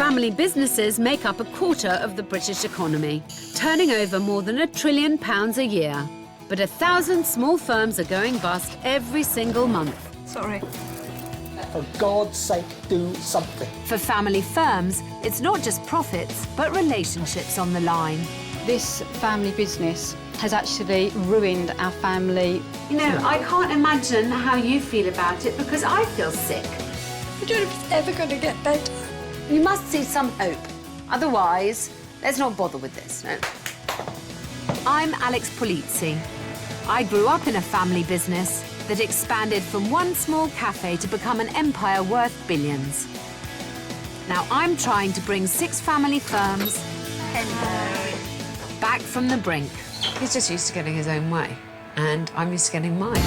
Family businesses make up a quarter of the British economy, turning over more than £1 trillion a year. But 1,000 small firms are going bust every single month. Sorry. For God's sake, do something. For family firms, it's not just profits, but relationships on the line. This family business has actually ruined our family. You know, I can't imagine how you feel about it because I feel sick. I don't know if it's ever going to get better. You must see some hope. Otherwise, let's not bother with this, no. I'm Polizzi. I grew up in a family business that expanded from one small cafe to become an empire worth billions. Now I'm trying to bring 6 family firms back from the brink. He's just used to getting his own way, and I'm used to getting mine.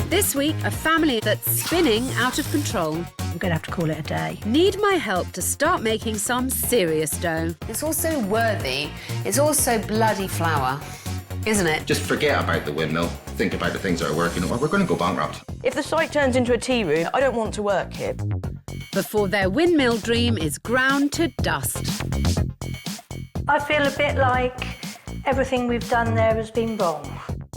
This week, a family that's spinning out of control. We're going to have to call it a day. Need my help to start making some serious dough. It's also worthy. It's also bloody flour, isn't it? Just forget about the windmill. Think about the things that are working. Well, we're going to go bankrupt. If the site turns into a tea room, I don't want to work here. Before their windmill dream is ground to dust. I feel a bit like everything we've done there has been wrong.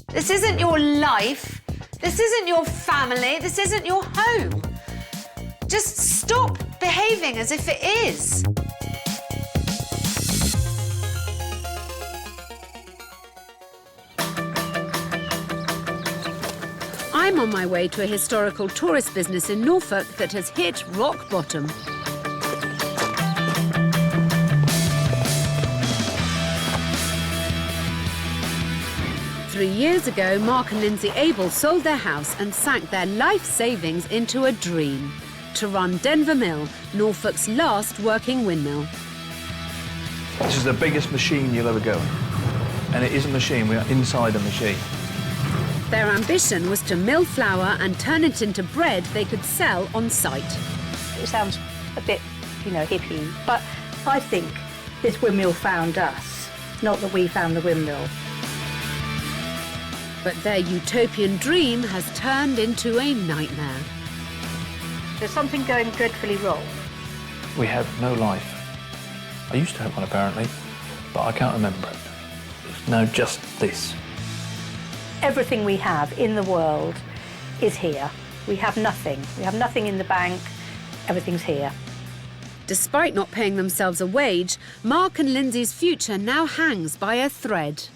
This isn't your life. This isn't your family. This isn't your home. Just stop behaving as if it is. I'm on my way to a historical tourist business in Norfolk that has hit rock bottom. Three years ago, Mark and Lindsay Abel sold their house and sank their life savings into a dream: to run Denver Mill, Norfolk's last working windmill. This is the biggest machine you'll ever go in. And it is a machine. We are inside a machine. Their ambition was to mill flour and turn it into bread they could sell on site. It sounds a bit, you know, hippie, but I think this windmill found us, not that we found the windmill. But their utopian dream has turned into a nightmare. There's something going dreadfully wrong. We have no life. I used to have one, apparently, but I can't remember it. There's no just this. Everything we have in the world is here. We have nothing. We have nothing in the bank. Everything's here. Despite not paying themselves a wage, Mark and Lindsay's future now hangs by a thread.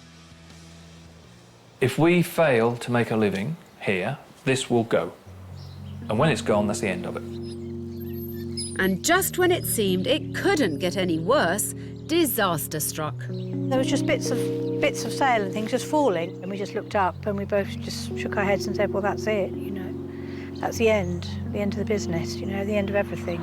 If we fail to make a living here, this will go. And when it's gone, that's the end of it. And just when it seemed it couldn't get any worse, disaster struck. There was just bits of sail and things just falling, and we just looked up and we both just shook our heads and said, well, that's it, you know. That's the end of the business, you know, the end of everything.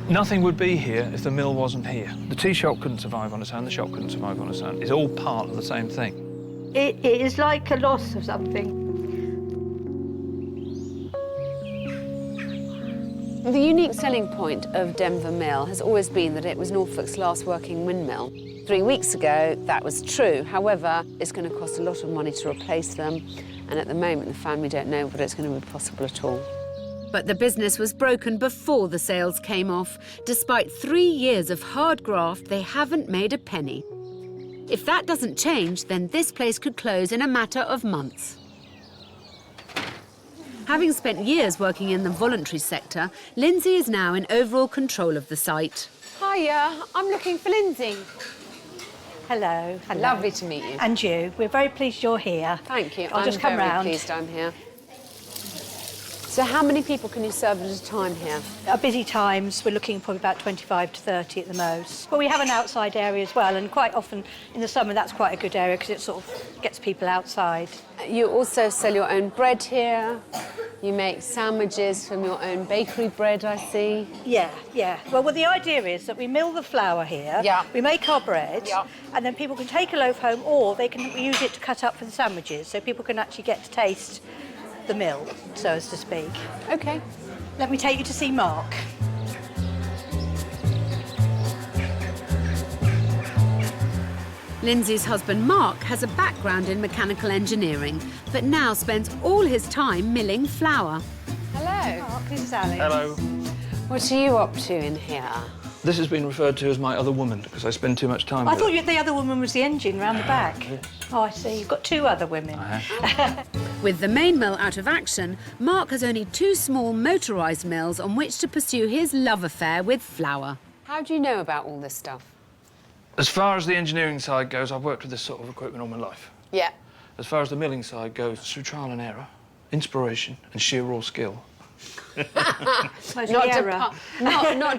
Nothing would be here if the mill wasn't here. The tea shop couldn't survive on its own, the shop couldn't survive on its own. It's all part of the same thing. It is like a loss of something. The unique selling point of Denver Mill has always been that it was Norfolk's last working windmill. 3 weeks ago, that was true. However, it's going to cost a lot of money to replace them, and at the moment, the family don't know whether it's going to be possible at all. But the business was broken before the sales came off. Despite 3 years of hard graft, they haven't made a penny. If that doesn't change, then this place could close in a matter of months. Having spent years working in the voluntary sector, Lindsay is now in overall control of the site. Hiya, I'm looking for Lindsay. Hello. Hello. Lovely to meet you. And you. We're very pleased you're here. Thank you. I'll just come very round. pleased I'm here. So how many people can you serve at a time here? At busy times, we're looking probably about 25 to 30 at the most. But we have an outside area as well, and quite often in the summer that's quite a good area because it sort of gets people outside. You also sell your own bread here. You make sandwiches from your own bakery bread, I see. Yeah. Well, the idea is that we mill the flour here, we make our bread, and then people can take a loaf home or they can use it to cut up for the sandwiches, so people can actually get to taste the mill, so as to speak. OK. Let me take you to see Mark. Lindsay's husband, Mark, has a background in mechanical engineering, but now spends all his time milling flour. Hello. Mark, this is Alex. Hello. What are you up to in here? This has been referred to as my other woman because I spend too much time I with thought her. the other woman was the engine round the back. Yes. Oh, I see. You've got 2 other women. I have. With the main mill out of action, Mark has only 2 small motorised mills on which to pursue his love affair with flour. How do you know about all this stuff? As far as the engineering side goes, I've worked with this sort of equipment all my life. Yeah. As far as the milling side goes, through trial and error, inspiration and sheer raw skill. Not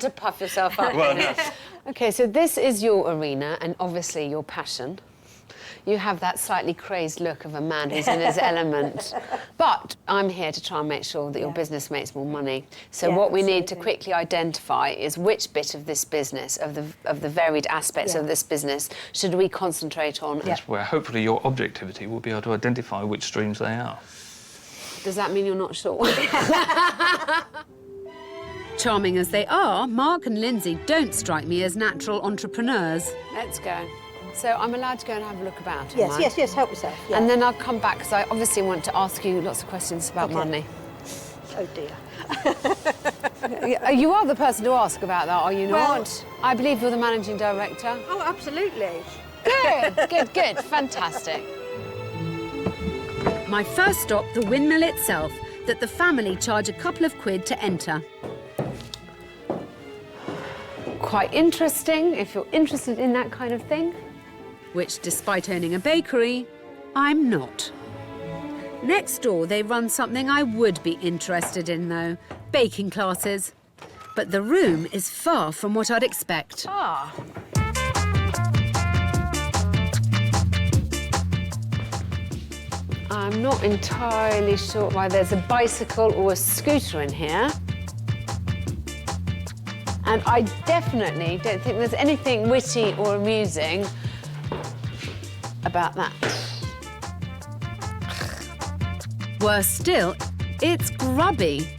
to puff yourself up. Well, no. OK, so this is your arena and obviously your passion. You have that slightly crazed look of a man who's in his element. But I'm here to try and make sure that your business makes more money. So what we need to quickly identify is which bit of this business, of the varied aspects of this business, should we concentrate on? That's where hopefully your objectivity will be able to identify which streams they are. Does that mean you're not sure? Charming as they are, Mark and Lindsay don't strike me as natural entrepreneurs. Let's go. So I'm allowed to go and have a look about, Yes, yes, help yourself. Yeah. And then I'll come back, because I obviously want to ask you lots of questions about money. Oh, dear. You are the person to ask about that, are you not? Well, I believe you're the managing director. Oh, absolutely. Good, fantastic. My first stop, the windmill itself, that the family charge a couple of quid to enter. Quite interesting, if you're interested in that kind of thing. Which, despite owning a bakery, I'm not. Next door, they run something I would be interested in, though, baking classes. But the room is far from what I'd expect. Ah. I'm not entirely sure why there's a bicycle or a scooter in here. And I definitely don't think there's anything witty or amusing about that. Worse still, it's grubby.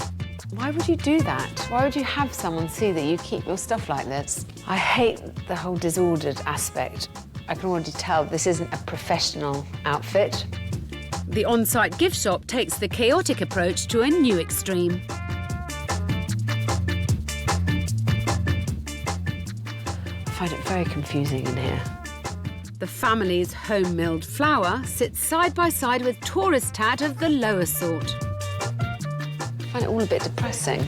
Why would you do that? Why would you have someone see that you keep your stuff like this? I hate the whole disordered aspect. I can already tell this isn't a professional outfit. The on-site gift shop takes the chaotic approach to a new extreme. I find it very confusing in here. The family's home-milled flour sits side by side with tourist tat of the lower sort. I find it all a bit depressing.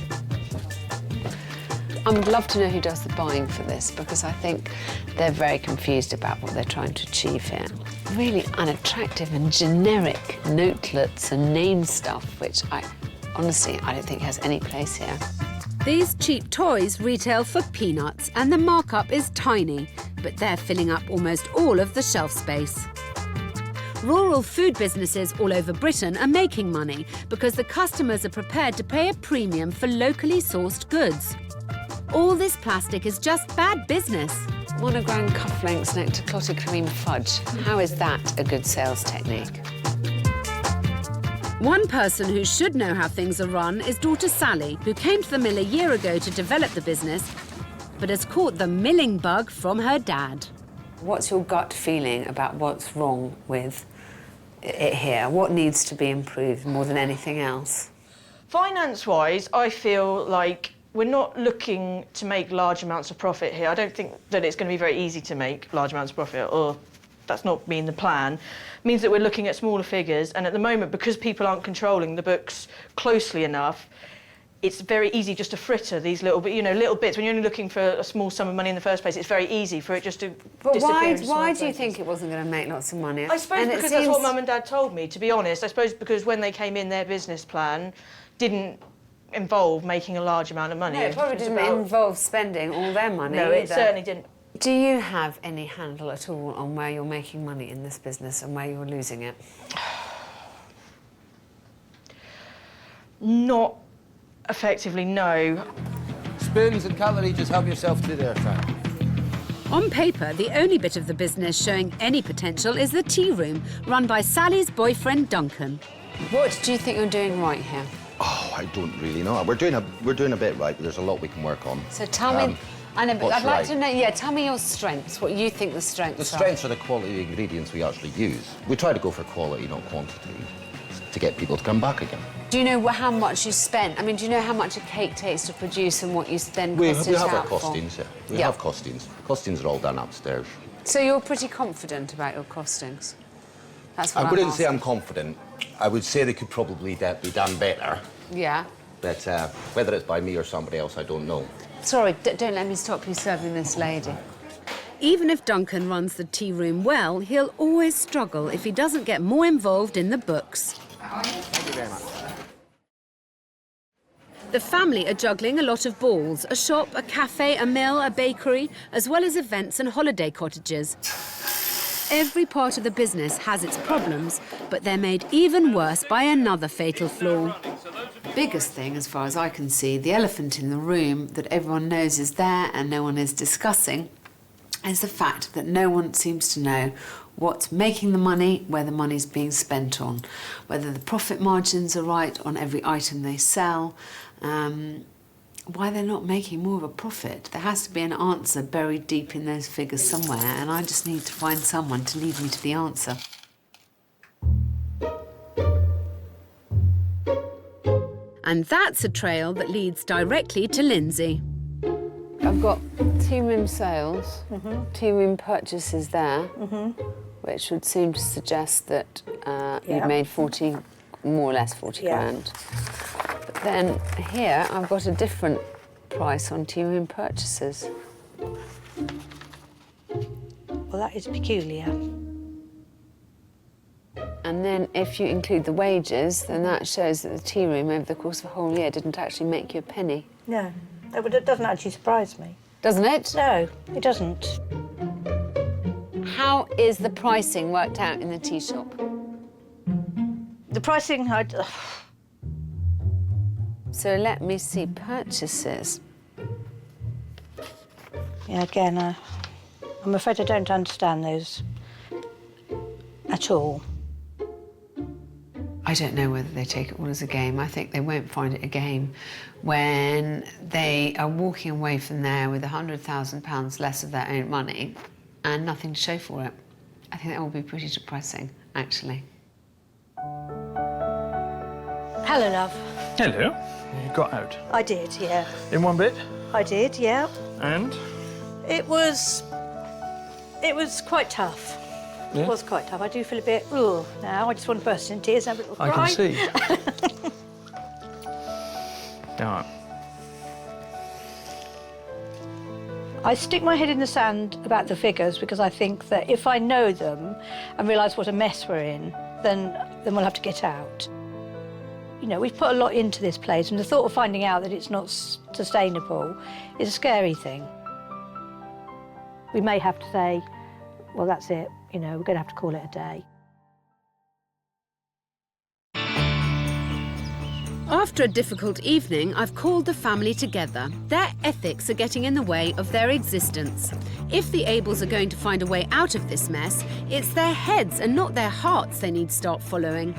I would love to know who does the buying for this, because I think they're very confused about what they're trying to achieve here. Really unattractive and generic notelets and name stuff, which honestly, I don't think has any place here. These cheap toys retail for peanuts and the markup is tiny, but they're filling up almost all of the shelf space. Rural food businesses all over Britain are making money because the customers are prepared to pay a premium for locally sourced goods. All this plastic is just bad business. Monogram cufflinks next to clotted cream fudge. How is that a good sales technique? One person who should know how things are run is daughter Sally, who came to the mill a year ago to develop the business, but has caught the milling bug from her dad. What's your gut feeling about what's wrong with it here? What needs to be improved more than anything else? Finance-wise, I feel like we're not looking to make large amounts of profit here. I don't think that it's going to be very easy to make large amounts of profit, or that's not been the plan. It means that we're looking at smaller figures, and at the moment, because people aren't controlling the books closely enough, it's very easy just to fritter these little bits. When you're only looking for a small sum of money in the first place, it's very easy for it just to But disappear. why do you think it wasn't going to make lots of money? I suppose because that's what Mum and Dad told me, to be honest. I suppose because when they came in, their business plan didn't involve making a large amount of money. No, it probably didn't involve spending all their money. No, it certainly didn't. Do you have any handle at all on where you're making money in this business and where you're losing it? Not effectively, no. Spoons and cutlery, just help yourself to there, Frank. On paper, the only bit of the business showing any potential is the tea room, run by Sally's boyfriend, Duncan. What do you think you're doing right here? Oh, I don't really know. We're doing a bit right, but there's a lot we can work on. So tell me, I know, but what's I'd like right? to know, yeah, tell me your strengths, what you think the strengths are. The strengths are the quality ingredients we actually use. We try to go for quality, not quantity, to get people to come back again. Do you know how much you spent? I mean, do you know how much a cake takes to produce and what you then cost We it have our out for? costings, yeah. We have costings. Costings are all done upstairs. So you're pretty confident about your costings? That's what I wouldn't say asking. I'm confident. I would say they could probably be done better. Yeah. But whether it's by me or somebody else, I don't know. Sorry, don't let me stop you serving this lady. Even if Duncan runs the tea room well, he'll always struggle if he doesn't get more involved in the books. Thank you very much. The family are juggling a lot of balls, a shop, a cafe, a mill, a bakery, as well as events and holiday cottages. Every part of the business has its problems, but they're made even worse by another fatal flaw. Biggest thing, as far as I can see, the elephant in the room that everyone knows is there and no one is discussing, is the fact that no one seems to know what's making the money, where the money's being spent on, whether the profit margins are right on every item they sell, why they're not making more of a profit. There has to be an answer buried deep in those figures somewhere, and I just need to find someone to lead me to the answer. And that's a trail that leads directly to Lindsay. I've got tea room sales, tea room purchases there, which would seem to suggest that you've made 40, more or less 40 grand. But then here I've got a different price on tea room purchases. Well, that is peculiar. And then if you include the wages, then that shows that the tea room over the course of a whole year didn't actually make you a penny. No, it doesn't actually surprise me. Doesn't it? No, it doesn't. How is the pricing worked out in the tea shop? The pricing, So let me see, purchases. yeah, again, I'm afraid I don't understand those at all. I don't know whether they take it all as a game. I think they won't find it a game when they are walking away from there with £100,000 less of their own money and nothing to show for it. I think that will be pretty depressing, actually. Hello, love. Hello. You got out. I did, yeah. In one bit? I did, yeah. And? It was quite tough. Yeah? It was quite tough. I do feel a bit, ooh, now. I just want to burst into tears and have a little I cry. can see. All right. I stick my head in the sand about the figures because I think that if I know them and realise what a mess we're in, then we'll have to get out. You know, we've put a lot into this place, and the thought of finding out that it's not sustainable is a scary thing. We may have to say, well, that's it, you know, we're going to have to call it a day. After a difficult evening, I've called the family together. Their ethics are getting in the way of their existence. If the Abels are going to find a way out of this mess, it's their heads and not their hearts they need to start following.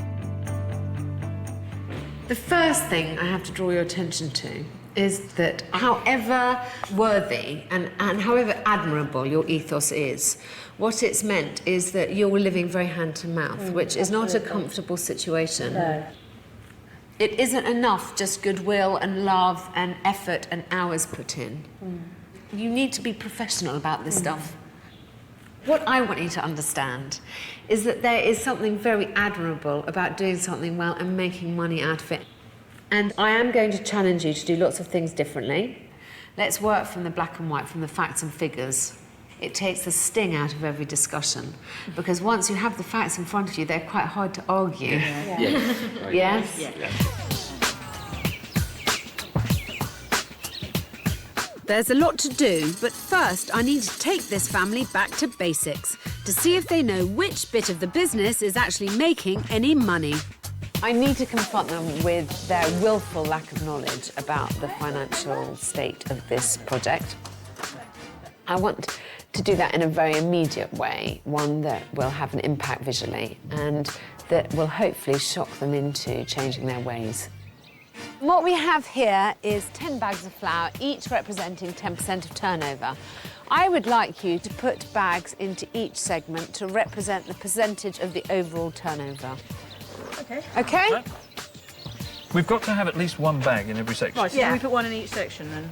The first thing I have to draw your attention to is that however worthy and however admirable your ethos is, what it's meant is that you're living very hand to mouth, which is not a comfortable situation. No. It isn't enough just goodwill and love and effort and hours put in. You need to be professional about this stuff. What I want you to understand is that there is something very admirable about doing something well and making money out of it. And I am going to challenge you to do lots of things differently. Let's work from the black and white, from the facts and figures. It takes the sting out of every discussion, because once you have the facts in front of you, they're quite hard to argue. Yes? There's a lot to do, but first I need to take this family back to basics to see if they know which bit of the business is actually making any money. I need to confront them with their willful lack of knowledge about the financial state of this project. I want to do that in a very immediate way, one that will have an impact visually and that will hopefully shock them into changing their ways. What we have here is 10 bags of flour, each representing 10% of turnover. I would like you to put bags into each segment to represent the percentage of the overall turnover. Okay. Okay? We've got to have at least one bag in every section. Right, so we put one in each section then.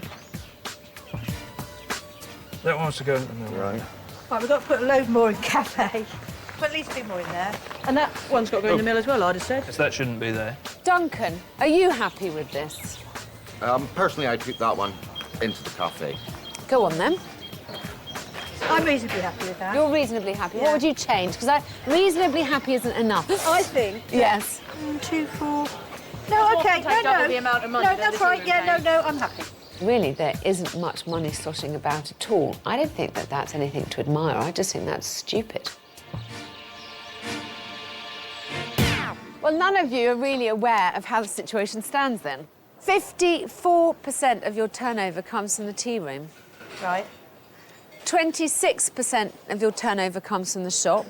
That one wants to go in the middle. Right. Right, we've got to put a load more in cafe. Put at least 2 more in there. And that one's got to go in the mill as well, I'd have said. Because that shouldn't be there. Duncan, are you happy with this? Personally, I'd keep that one into the cafe. Go on then. I'm reasonably happy with that. You're reasonably happy. Yeah. What would you change? Because reasonably happy isn't enough. I think. Yes. 1, 2, 4. No, OK, double the amount of money No, that that's the right. tea Yeah, room no, I'm happy. Really, there isn't much money sloshing about at all. I don't think that that's anything to admire. I just think that's stupid. Well, none of you are really aware of how the situation stands then. 54% of your turnover comes from the tea room. Right. 26% of your turnover comes from the shop.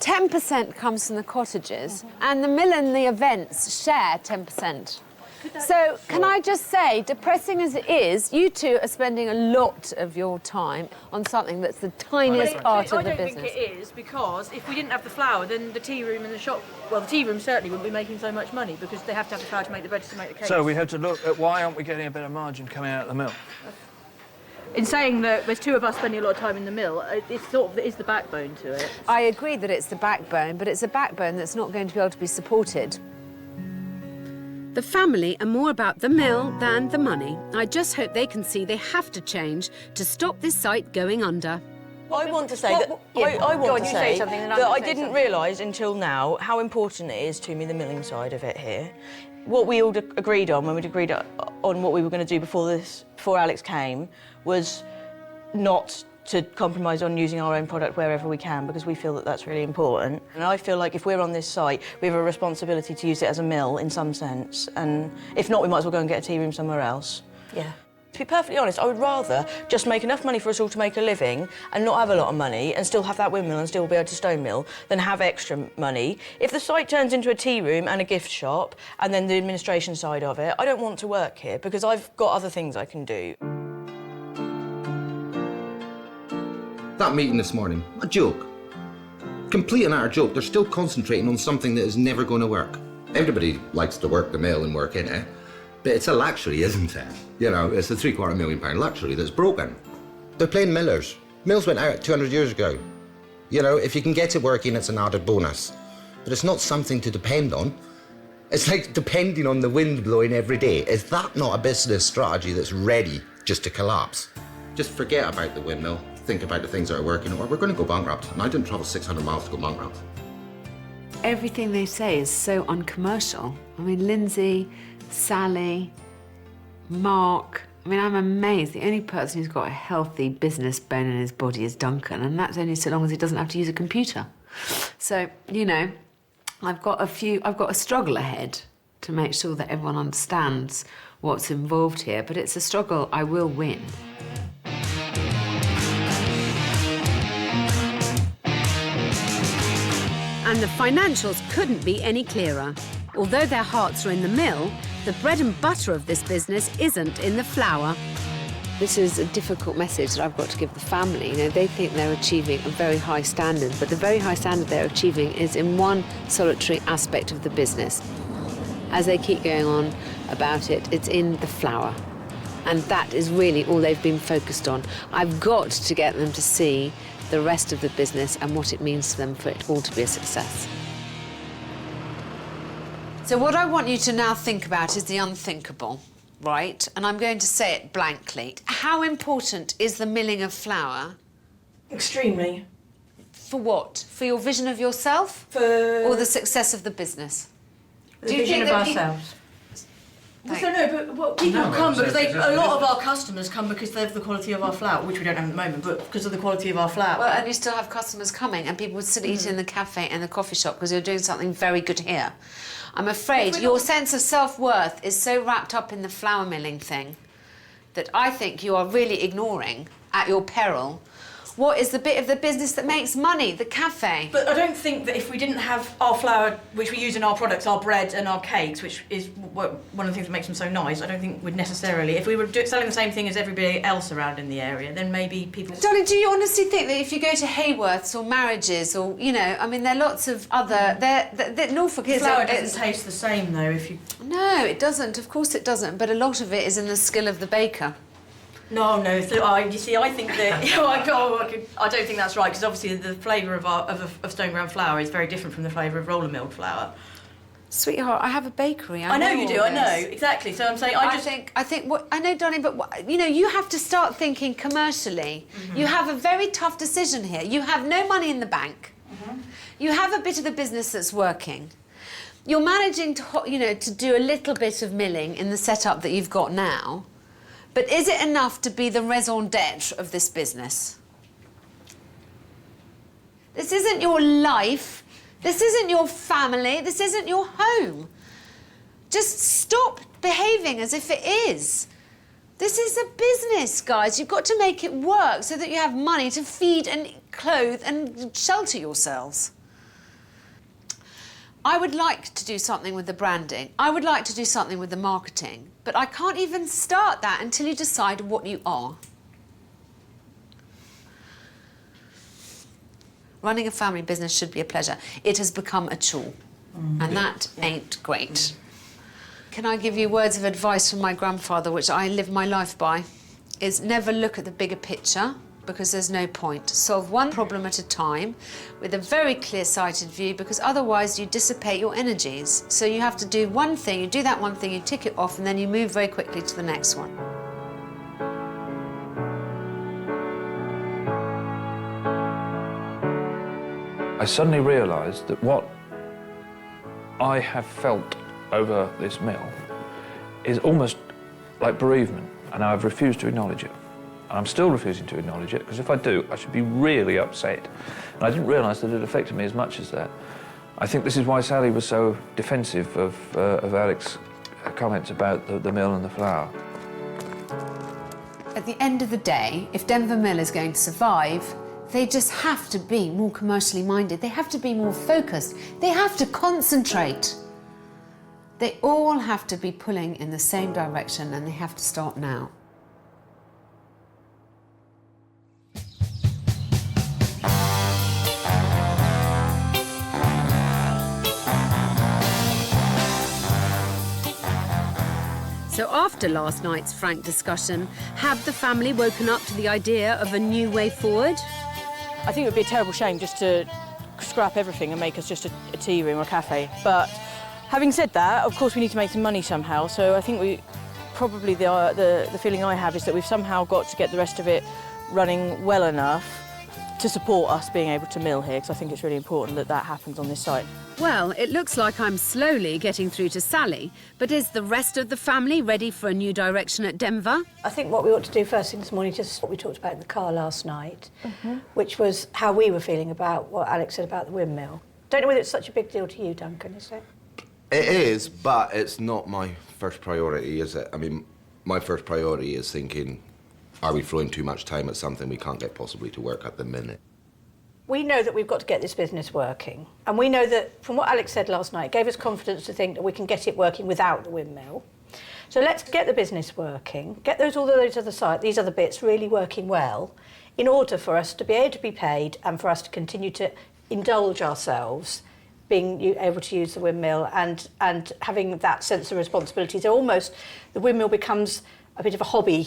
10% comes from the cottages. And the mill and the events share 10%. So, can I just say, depressing as it is, you two are spending a lot of your time on something that's the tiniest part of the business. I don't think it is, because if we didn't have the flour, then the tea room and the shop, well, the tea room certainly wouldn't be making so much money, because they have to have the flour to make the bread to make the cake. So we had to look at why aren't we getting a better margin coming out of the mill? In saying that there's 2 of us spending a lot of time in the mill, it's sort of is the backbone to it. I agree that it's the backbone, but it's a backbone that's not going to be able to be supported. The family are more about the mill than the money. I just hope they can see they have to change to stop this site going under. I want to say that I didn't realise until now how important it is to me, the milling side of it here. What we all agreed on when we'd agreed on what we were going to do before Alex came, was not to compromise on using our own product wherever we can, because we feel that that's really important. And I feel like if we're on this site, we have a responsibility to use it as a mill in some sense. And if not, we might as well go and get a tea room somewhere else. Yeah. To be perfectly honest, I would rather just make enough money for us all to make a living and not have a lot of money and still have that windmill and still be able to stone mill than have extra money. If the site turns into a tea room and a gift shop and then the administration side of it, I don't want to work here because I've got other things I can do. That meeting this morning, a joke. Complete and utter joke. They're still concentrating on something that is never going to work. Everybody likes to work the mill and work in it, but it's a luxury, isn't it? You know, it's a £750 million luxury that's broken. They're playing millers. Mills went out 200 years ago. You know, if you can get it working, it's an added bonus. But it's not something to depend on. It's like depending on the wind blowing every day. Is that not a business strategy that's ready just to collapse? Just forget about the windmill. Think about the things that are working, or we're going to go bankrupt. And I didn't travel 600 miles to go bankrupt. Everything they say is so uncommercial. I mean, Lindsay, Sally, Mark. I mean, I'm amazed. The only person who's got a healthy business bone in his body is Duncan, and that's only so long as he doesn't have to use a computer. So, you know, I've got a struggle ahead to make sure that everyone understands what's involved here, but it's a struggle I will win. And the financials couldn't be any clearer. Although their hearts are in the mill, the bread and butter of this business isn't in the flour. This is a difficult message that I've got to give the family. You know, they think they're achieving a very high standard, but the very high standard they're achieving is in one solitary aspect of the business. As they keep going on about it, it's in the flour. And that is really all they've been focused on. I've got to get them to see the rest of the business and what it means to them for it all to be a success. So what I want you to now think about is the unthinkable, right? And I'm going to say it blankly. How important is the milling of flour? Extremely. For what? For your vision of yourself? Or the success of the business? The vision of ourselves. But people come because a lot of our customers come because they have the quality of our flour, which we don't have at the moment, but because of the quality of our flour. Well, and you still have customers coming, and people would still eat in the cafe and the coffee shop because you're doing something very good here. I'm afraid your sense of self-worth is so wrapped up in the flour milling thing that I think you are really ignoring, at your peril, What is the bit of the business that makes money? The cafe. But I don't think that if we didn't have our flour, which we use in our products, our bread and our cakes, which is one of the things that makes them so nice, I don't think we'd necessarily... If we were selling the same thing as everybody else around in the area, then maybe people... Darling, do you honestly think that if you go to Hayworth's or Marriages or, you know, I mean, there are lots of other... Norfolk is... Flour doesn't taste the same, though, if you... No, it doesn't. Of course it doesn't. But a lot of it is in the skill of the baker. No. You see, I think that I don't think that's right, because obviously the flavour of stone ground flour is very different from the flavour of roller milled flour. Sweetheart, I have a bakery. I know you do. I know exactly. So I'm saying I think what I know, darling. But you know, you have to start thinking commercially. You have a very tough decision here. You have no money in the bank. You have a bit of the business that's working. You're managing to do a little bit of milling in the setup that you've got now. But is it enough to be the raison d'etre of this business? This isn't your life. This isn't your family. This isn't your home. Just stop behaving as if it is. This is a business, guys. You've got to make it work so that you have money to feed and clothe and shelter yourselves. I would like to do something with the branding. I would like to do something with the marketing. But I can't even start that until you decide what you are. Running a family business should be a pleasure. It has become a chore, and that ain't great. Can I give you words of advice from my grandfather, which I live my life by? Is never look at the bigger picture, because there's no point. Solve one problem at a time with a very clear-sighted view, because otherwise you dissipate your energies. So you have to do one thing, you do that one thing, you tick it off, and then you move very quickly to the next one. I suddenly realised that what I have felt over this mill is almost like bereavement, and I've refused to acknowledge it. And I'm still refusing to acknowledge it, because if I do, I should be really upset. And I didn't realise that it affected me as much as that. I think this is why Sally was so defensive of Alex's comments about the mill and the flour. At the end of the day, if Denver Mill is going to survive, they just have to be more commercially minded. They have to be more focused. They have to concentrate. They all have to be pulling in the same direction, and they have to start now. So after last night's frank discussion, have the family woken up to the idea of a new way forward? I think it would be a terrible shame just to scrap everything and make us just a tea room or a cafe. But having said that, of course we need to make some money somehow. So I think the feeling I have is that we've somehow got to get the rest of it running well enough to support us being able to mill here, because I think it's really important that that happens on this site. Well, it looks like I'm slowly getting through to Sally, but is the rest of the family ready for a new direction at Denver? I think what we ought to do first thing this morning, just what we talked about in the car last night, which was how we were feeling about what Alex said about the windmill. Don't know whether it's such a big deal to you, Duncan, is it? It is, but it's not my first priority, is it? I mean, my first priority is thinking, are we throwing too much time at something we can't get possibly to work at the minute? We know that we've got to get this business working. And we know that, from what Alex said last night, it gave us confidence to think that we can get it working without the windmill. So let's get the business working, get all those other sites, these other bits really working well, in order for us to be able to be paid and for us to continue to indulge ourselves being able to use the windmill and having that sense of responsibility. So almost the windmill becomes a bit of a hobby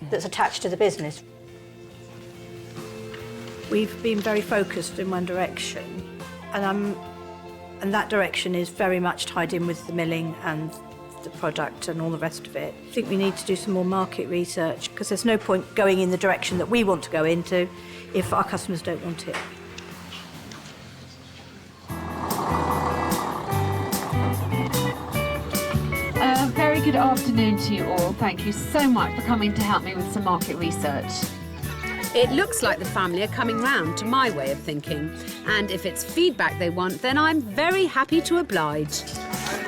that's attached to the business. We've been very focused in one direction, and that direction is very much tied in with the milling and the product and all the rest of it. I think we need to do some more market research, because there's no point going in the direction that we want to go into if our customers don't want it. Very good afternoon to you all. Thank you so much for coming to help me with some market research. It looks like the family are coming round to my way of thinking. And if it's feedback they want, then I'm very happy to oblige.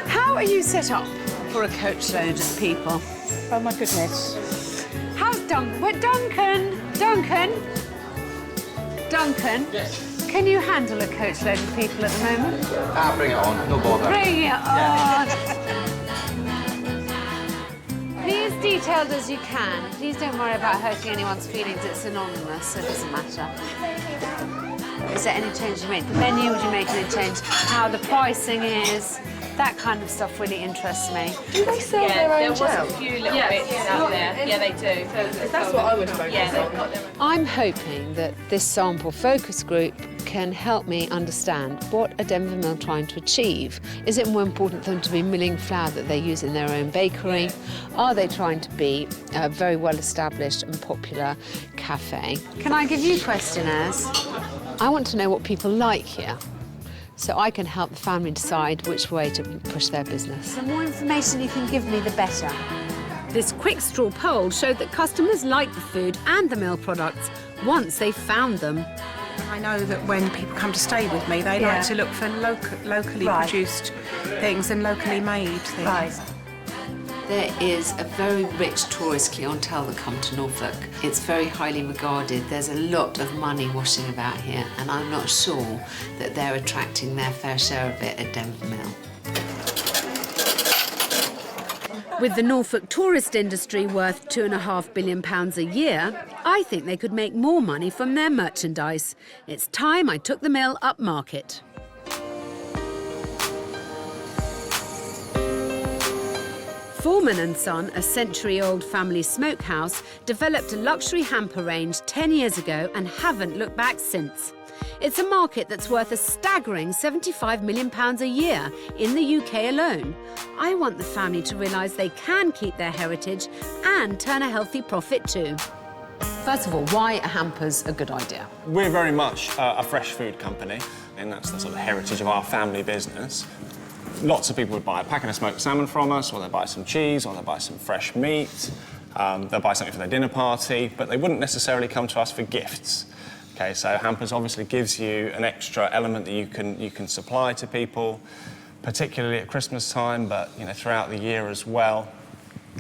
How are you set up for a coachload of people? Oh, my goodness. How's Duncan? Duncan! Duncan? Yes. Can you handle a coachload of people at the moment? Bring it on, no bother. Bring it on! Be as detailed as you can. Please don't worry about hurting anyone's feelings. It's anonymous, so it doesn't matter. Is there any change you make? The menu, would you make any change? How the pricing is? That kind of stuff really interests me. Do they sell their own gel? There was a few little bits out there. Yeah, they do. That's what I would focus on. I'm hoping that this sample focus group can help me understand what are Denver Mill trying to achieve. Is it more important for them to be milling flour that they use in their own bakery? Are they trying to be a very well-established and popular cafe? Can I give you questionnaires? I want to know what people like here, so I can help the family decide which way to push their business. The more information you can give me, the better. This quick straw poll showed that customers like the food and the Mill products once they found them. I know that when people come to stay with me, they like to look for locally produced things and locally made things. Right. There is a very rich tourist clientele that come to Norfolk. It's very highly regarded. There's a lot of money washing about here, and I'm not sure that they're attracting their fair share of it at Denver Mill. With the Norfolk tourist industry worth £2.5 billion a year, I think they could make more money from their merchandise. It's time I took the mill up market. Foreman & Son, a century-old family smokehouse, developed a luxury hamper range 10 years ago and haven't looked back since. It's a market that's worth a staggering £75 million a year in the UK alone. I want the family to realise they can keep their heritage and turn a healthy profit too. First of all, why are hampers a good idea? We're very much a fresh food company, and that's the sort of heritage of our family business. Lots of people would buy a packet of smoked salmon from us, or they'll buy some cheese, or they'll buy some fresh meat. They'll buy something for their dinner party, but they wouldn't necessarily come to us for gifts. Okay, so hampers obviously gives you an extra element that you can supply to people, particularly at Christmas time, but throughout the year as well,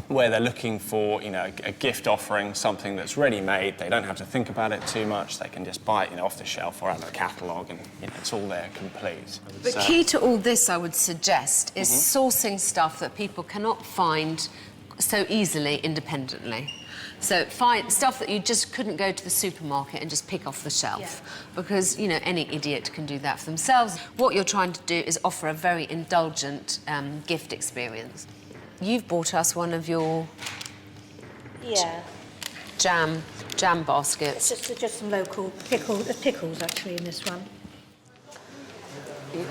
where they're looking for a gift offering, something that's ready-made. They don't have to think about it too much. They can just buy it off the shelf or out of a catalogue, and it's all there complete. The key to all this, I would suggest, is sourcing stuff that people cannot find so easily independently. So find stuff that you just couldn't go to the supermarket and just pick off the shelf, because any idiot can do that for themselves. What you're trying to do is offer a very indulgent gift experience. You've bought us one of your jam baskets. It's just some local pickles actually in this one.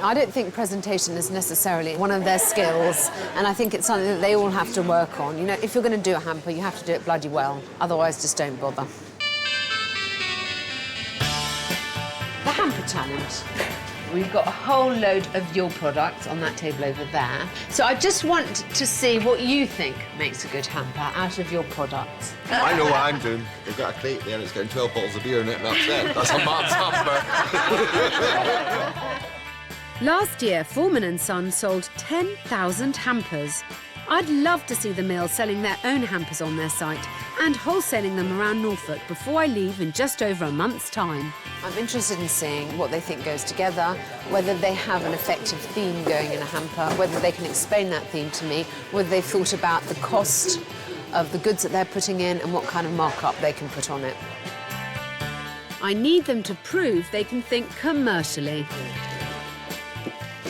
I don't think presentation is necessarily one of their skills, and I think it's something that they all have to work on. If you're going to do a hamper, you have to do it bloody well. Otherwise, just don't bother. The hamper challenge. We've got a whole load of your products on that table over there. So I just want to see what you think makes a good hamper out of your products. I know what I'm doing. We've got a crate there and it's getting 12 bottles of beer in it, and that's it. That's a man's hamper. Last year, Foreman & Son sold 10,000 hampers. I'd love to see the mill selling their own hampers on their site and wholesaling them around Norfolk before I leave in just over a month's time. I'm interested in seeing what they think goes together, whether they have an effective theme going in a hamper, whether they can explain that theme to me, whether they've thought about the cost of the goods that they're putting in and what kind of markup they can put on it. I need them to prove they can think commercially.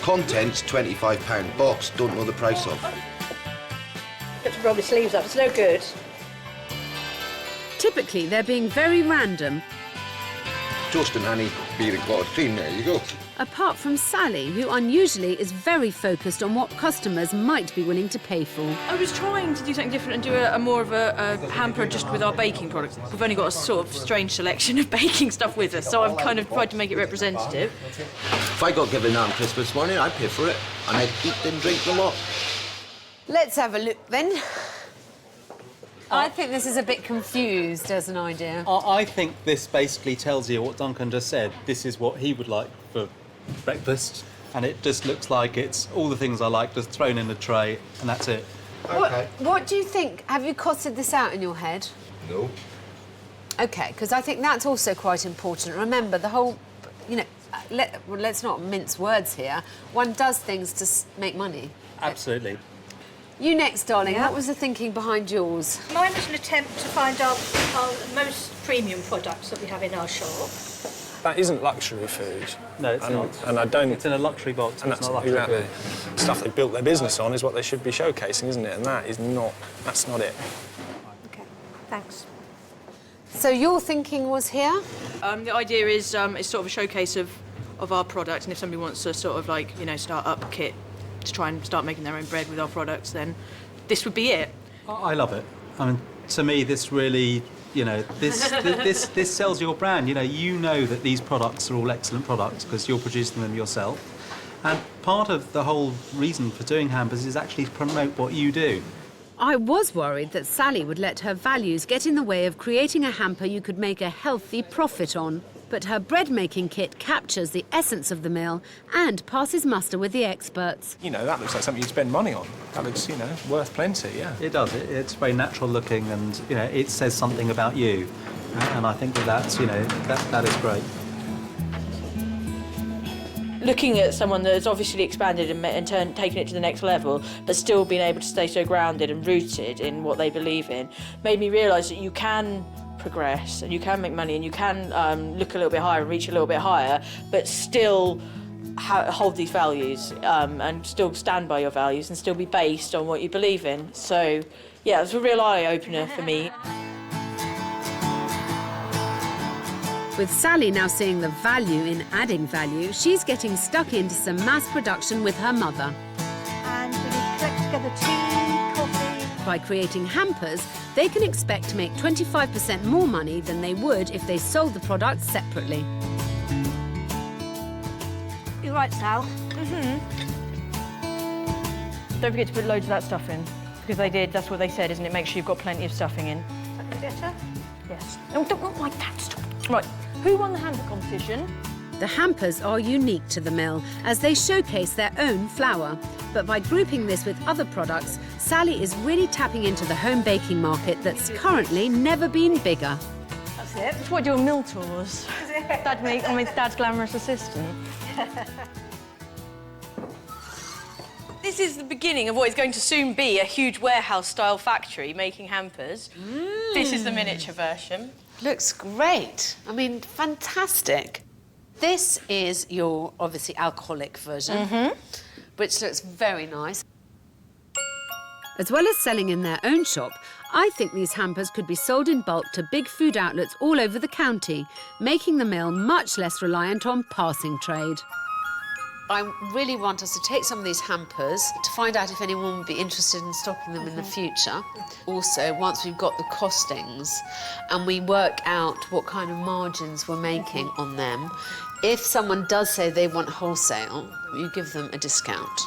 Contents, £25 box, don't know the price of. Got to roll my sleeves up, it's no good. Typically, they're being very random. Toast and honey, beer and clotted cream, there you go. Apart from Sally, who unusually is very focused on what customers might be willing to pay for. I was trying to do something different and do a more of a hamper just with our baking products. We've only got a sort of strange selection of baking stuff with us, so I've kind of tried to make it representative. If I got given that on Christmas morning, I'd pay for it, and I'd eat and drink a lot. Let's have a look then. I think this is a bit confused as an idea. I think this basically tells you what Duncan just said. This is what he would like for breakfast, and it just looks like it's all the things I like just thrown in a tray, and that's it. Okay. What do you think? Have you costed this out in your head? No. OK, because I think that's also quite important. Remember, the whole, you know, let's not mince words here. One does things to make money. Absolutely. You next, darling. What was the thinking behind yours? Mine was an attempt to find our most premium products that we have in our shop. That isn't luxury food. No, it's not. And I don't... It's in a luxury box, and it's that's not luxury exactly food. Stuff they built their business on is what they should be showcasing, isn't it? And that is not... That's not it. OK, thanks. So your thinking was here? The idea is it's sort of a showcase of our product, and if somebody wants to sort of like, you know, start up a kit to try and start making their own bread with our products, then this would be it. I love it. I mean, to me, this really, you know, this sells your brand. You know that these products are all excellent products because you're producing them yourself. And part of the whole reason for doing hampers is actually to promote what you do. I was worried that Sally would let her values get in the way of creating a hamper you could make a healthy profit on. But her bread-making kit captures the essence of the mill and passes muster with the experts. You know, that looks like something you'd spend money on. That looks, you know, worth plenty, yeah. It does. It's very natural looking and, you know, it says something about you. And I think that's, you know, that is great. Looking at someone that's obviously expanded and taken it to the next level, but still being able to stay so grounded and rooted in what they believe in, made me realise that you can progress and you can make money and you can look a little bit higher and reach a little bit higher, but still hold these values and still stand by your values and still be based on what you believe in. So, yeah, it was a real eye-opener for me. With Sally now seeing the value in adding value, she's getting stuck into some mass production with her mother. And we need to collect together tea, coffee. By creating hampers, they can expect to make 25% more money than they would if they sold the products separately. You're right, Sal. Don't forget to put loads of that stuff in, because they did, that's what they said, isn't it? Make sure you've got plenty of stuffing in. Better? Yes. Oh, don't like that stuff. Right, who won the hamper competition? The hampers are unique to the mill as they showcase their own flour. But by grouping this with other products, Sally is really tapping into the home baking market that's currently never been bigger. That's it. That's why I do mill tours. I'm Dad's glamorous assistant. This is the beginning of what is going to soon be a huge warehouse-style factory making hampers. This is the miniature version. Looks great. I mean, fantastic. This is your, obviously, alcoholic version, which looks very nice. As well as selling in their own shop, I think these hampers could be sold in bulk to big food outlets all over the county, making the mill much less reliant on passing trade. I really want us to take some of these hampers to find out if anyone would be interested in stocking them in the future. Also, once we've got the costings and we work out what kind of margins we're making on them, if someone does say they want wholesale, you give them a discount.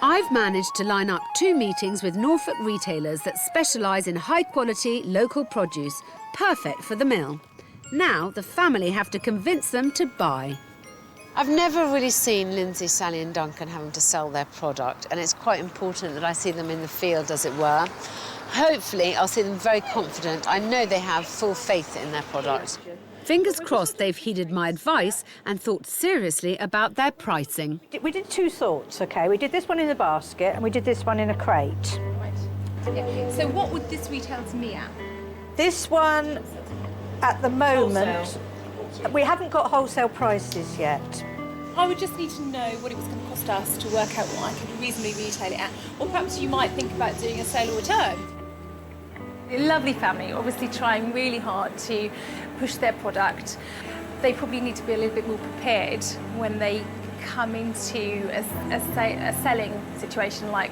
I've managed to line up 2 meetings with Norfolk retailers that specialise in high-quality local produce, perfect for the mill. Now the family have to convince them to buy. I've never really seen Lindsay, Sally and Duncan having to sell their product, and it's quite important that I see them in the field, as it were. Hopefully, I'll see them very confident. I know they have full faith in their product. Fingers crossed they've heeded my advice and thought seriously about their pricing. We did 2 sorts, OK? We did this one in a basket and we did this one in a crate. Yeah. So what would this retail to me at? This one, at the moment, we haven't got wholesale prices yet. I would just need to know what it was going to cost us to work out what I could reasonably retail it at. Or perhaps you might think about doing a sale or return. A lovely family, obviously trying really hard to push their product. They probably need to be a little bit more prepared when they come into a selling situation like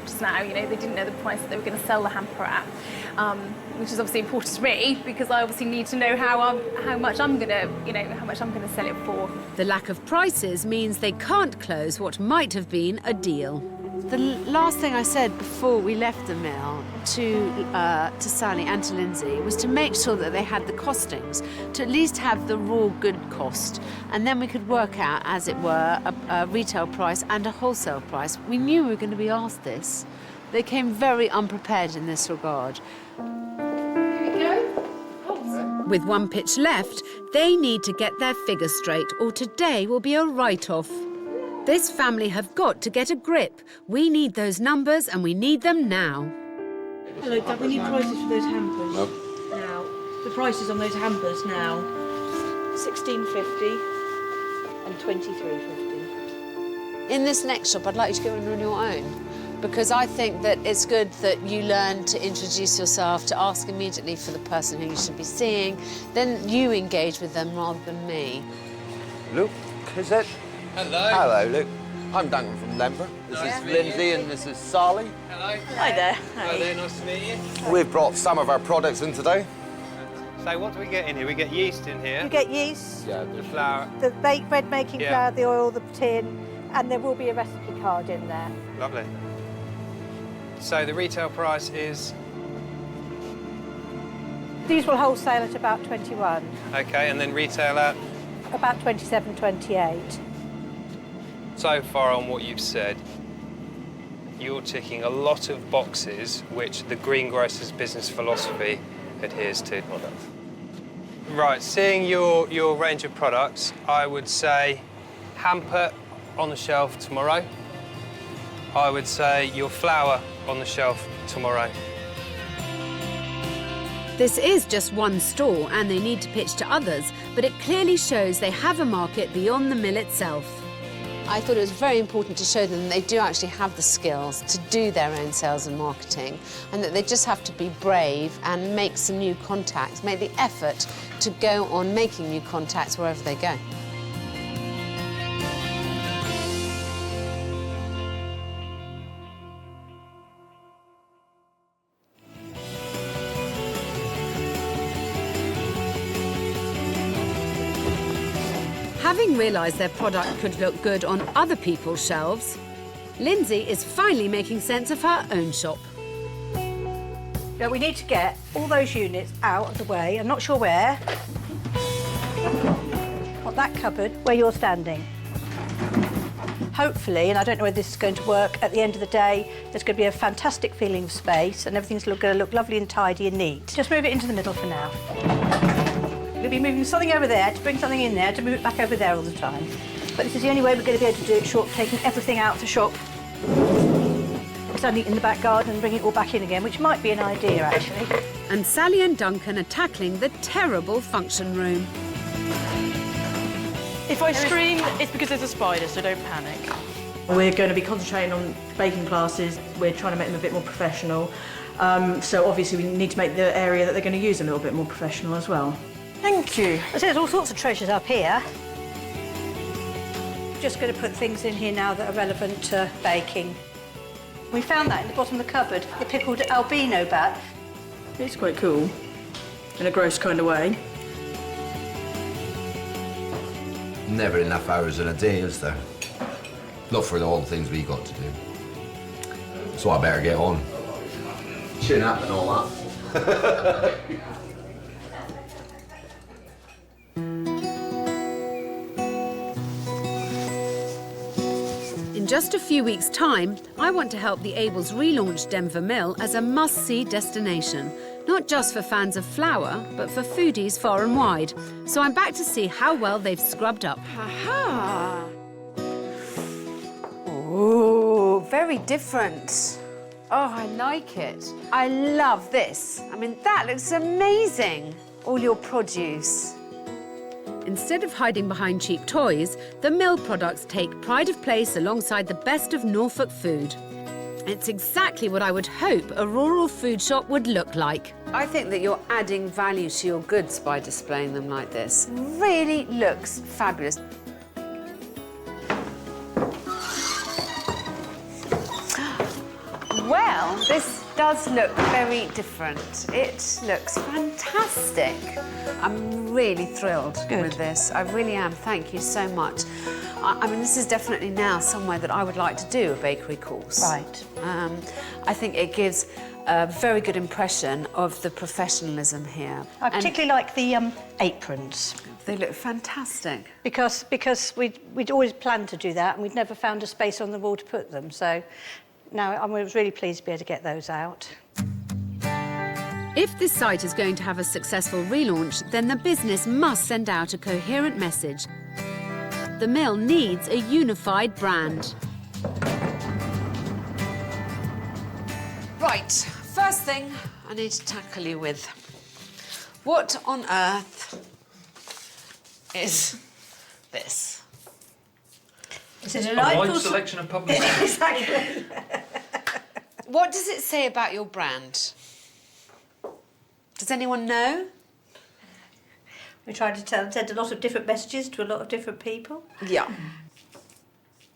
just now. You know, they didn't know the price that they were going to sell the hamper at, which is obviously important to me because I obviously need to know how much I'm going to sell it for. The lack of prices means they can't close what might have been a deal. The last thing I said before we left the mill to Sally and to Lindsay was to make sure that they had the costings, to at least have the raw good cost, and then we could work out, as it were, a retail price and a wholesale price. We knew we were going to be asked this, They came very unprepared in this regard. With one pitch left, they need to get their figures straight or today will be a write-off. This family have got to get a grip. We need those numbers and we need them now. Hello, Dad, we need prices for those hampers. No. Now. The prices on those hampers now. £16.50 and £23.50. In this next shop, I'd like you to go in on your own, because I think that it's good that you learn to introduce yourself, to ask immediately for the person who you should be seeing, then you engage with them rather than me. Luke, is it? Hello. Hello, Luke. I'm Duncan from Denver. This is Lindsay and this is Sally. Hello. Hi there. Hello there, nice to meet you. We've brought some of our products in today. So what do we get in here? We get yeast in here. You get yeast, Yeah, The flour. the baked bread making Yeah. flour, the oil, the tin, and there will be a recipe card in there. Lovely. So the retail price is These will wholesale at about 21, okay, and then retail at. about 27, 28. So far on what you've said, you're ticking a lot of boxes which the greengrocer's business philosophy adheres to. Right, seeing your range of products, I would say hamper on the shelf tomorrow. I would say your flour on the shelf tomorrow. This is just one store and they need to pitch to others, but it clearly shows they have a market beyond the mill itself. I thought it was very important to show them that they do actually have the skills to do their own sales and marketing, and that they just have to be brave and make some new contacts, make the effort to go on making new contacts wherever they go. Having realised their product could look good on other people's shelves, Lindsay is finally making sense of her own shop. Now we need to get all those units out of the way. I'm not sure where. On that cupboard where you're standing. Hopefully, and I don't know whether this is going to work, at the end of the day, there's going to be a fantastic feeling of space and everything's going to look lovely and tidy and neat. Just move it into the middle for now. We'll be moving something over there to bring something in there to move it back over there all the time. But this is the only way we're going to be able to do it short, taking everything out of the shop, standing it in the back garden and bringing it all back in again, which might be an idea, actually. And Sally and Duncan are tackling the terrible function room. If I scream, it's because there's a spider, so don't panic. We're going to be concentrating on baking classes. We're trying to make them a bit more professional. So obviously we need to make the area that they're going to use a little bit more professional as well. Thank you. So there's all sorts of treasures up here. Just going to put things in here now that are relevant to baking. We found that in the bottom of the cupboard, the pickled albino bat. It's quite cool, in a gross kind of way. Never enough hours in a day, is there? Not for all the things we got to do. So I better get on. Chin up and all that. In just a few weeks' time, I want to help the Abels relaunch Denver Mill as a must-see destination, not just for fans of flour, but for foodies far and wide. So I'm back to see how well they've scrubbed up. Ha-ha! Ooh, very different. Oh, I like it. I love this. I mean, that looks amazing. All your produce. Instead of hiding behind cheap toys, the mill products take pride of place alongside the best of Norfolk food. It's exactly what I would hope a rural food shop would look like. I think that you're adding value to your goods by displaying them like this. Really looks fabulous. Well, this does look very different. It looks fantastic. I'm really thrilled with this. I really am. Thank you so much. I mean, this is definitely now somewhere that I would like to do a bakery course. Right. I think it gives a very good impression of the professionalism here. I particularly like the aprons. They look fantastic. Because we'd always planned to do that and we'd never found a space on the wall to put them. So Now, I was really pleased to be able to get those out. If this site is going to have a successful relaunch, then the business must send out a coherent message. The mill needs a unified brand. Right, first thing I need to tackle you with. What on earth is this? Is it A wide selection of public Exactly. What does it say about your brand? Does anyone know? We tried to send a lot of different messages to a lot of different people. Yeah.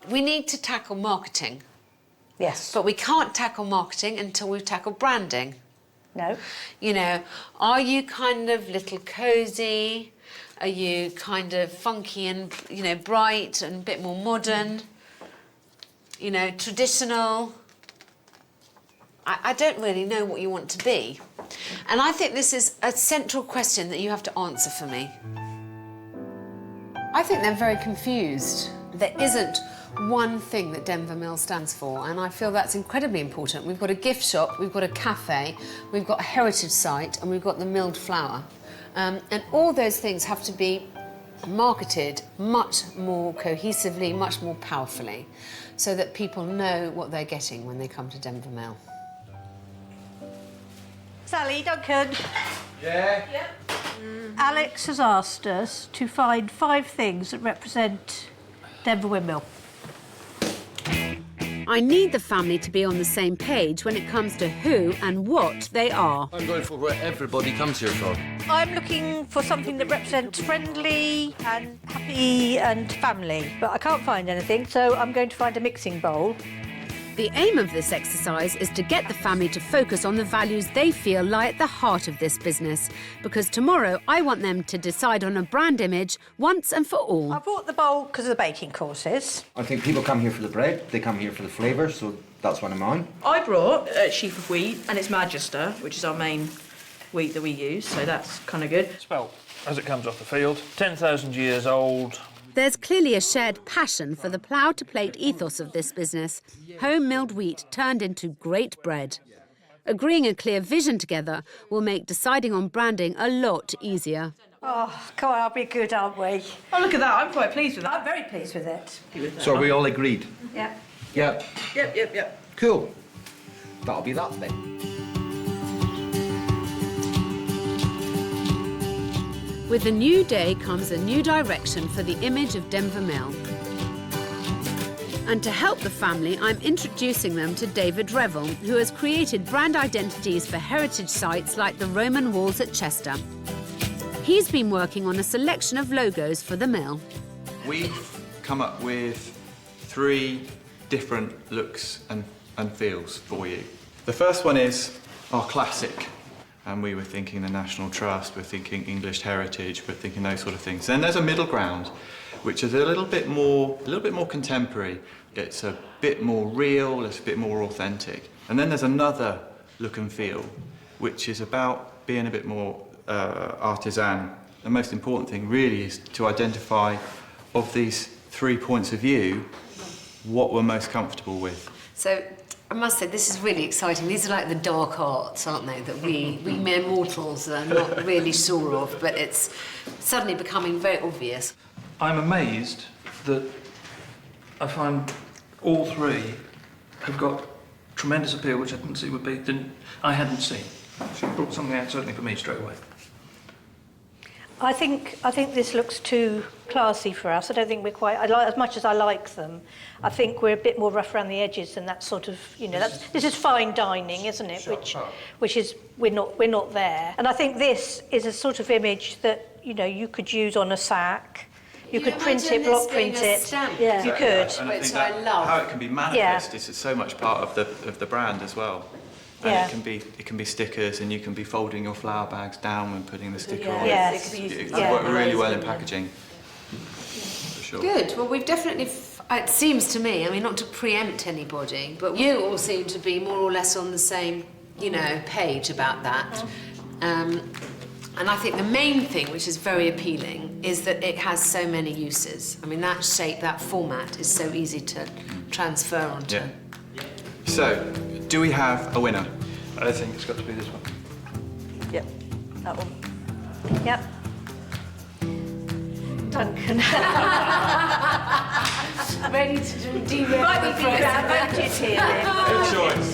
We need to tackle marketing. Yes. But we can't tackle marketing until we've tackled branding. No. You know, are you kind of little cosy? Are you kind of funky and, you know, bright and a bit more modern? You know, traditional? I don't really know what you want to be. And I think this is a central question that you have to answer for me. I think they're very confused. There isn't one thing that Denver Mill stands for, and I feel that's incredibly important. We've got a gift shop, we've got a cafe, we've got a heritage site, and we've got the milled flour. And all those things have to be marketed much more cohesively, much more powerfully, so that people know what they're getting when they come to Denver Mill. Sally, Duncan. Yeah? Yep. Alex has asked us to find 5 things that represent Denver Windmill. I need the family to be on the same page when it comes to who and what they are. I'm going for what everybody comes here for. I'm looking for something that represents friendly and happy and family, but I can't find anything, so I'm going to find a mixing bowl. The aim of this exercise is to get the family to focus on the values they feel lie at the heart of this business, because tomorrow I want them to decide on a brand image once and for all. I bought the bowl because of the baking courses. I think people come here for the bread, they come here for the flavour, so that's one of mine. I brought a sheaf of wheat, and it's Magister, which is our main wheat that we use, so that's kind of good. Spelt as it comes off the field, 10,000 years old. There's clearly a shared passion for the plough-to-plate ethos of this business, home-milled wheat turned into great bread. Agreeing a clear vision together will make deciding on branding a lot easier. Oh, come on, I'll be good, aren't we? Oh, look at that, I'm quite pleased with that. I'm very pleased with it. So are we all agreed? Yeah. Yeah. Yep. Cool. That'll be that then. With a new day comes a new direction for the image of Denver Mill. And to help the family, I'm introducing them to David Revel, who has created brand identities for heritage sites like the Roman walls at Chester. He's been working on a selection of logos for the mill. We've come up with 3 different looks and feels for you. The first one is our classic. And we were thinking the National Trust, we're thinking English heritage, we're thinking those sort of things. Then there's a middle ground, which is a little bit more contemporary. It's a bit more real, it's a bit more authentic. And then there's another look and feel, which is about being a bit more artisan. The most important thing really is to identify, of these 3 points of view, what we're most comfortable with. So I must say, this is really exciting. These are like the dark arts, aren't they, that we mere mortals are not really sure of, but it's suddenly becoming very obvious. I'm amazed that I find all 3 have got tremendous appeal, which I didn't see I hadn't seen. She brought something out certainly for me straight away. I think this looks too classy for us. I don't think we're quite, as much as I like them, I think we're a bit more rough around the edges than that sort of, you know, this is fine dining, isn't it? Which is, we're not there. And I think this is a sort of image that, you know, you could use on a sack. You could print it, block print it. Yeah, you could. And I think that how it can be manifest is so much part of the brand as well. And it can be stickers, and you can be folding your flour bags down when putting the sticker on. Yes. It can work really well in packaging. For sure. Good. Well, we've definitely. It seems to me. I mean, not to preempt anybody, but you all seem to be more or less on the same, you know, page about that. And I think the main thing, which is very appealing, is that it has so many uses. I mean, that shape, that format is so easy to transfer onto. So, do we have a winner? I think it's got to be this one. Yep, that one. Yep. Duncan. Ready to derail the process. Good choice.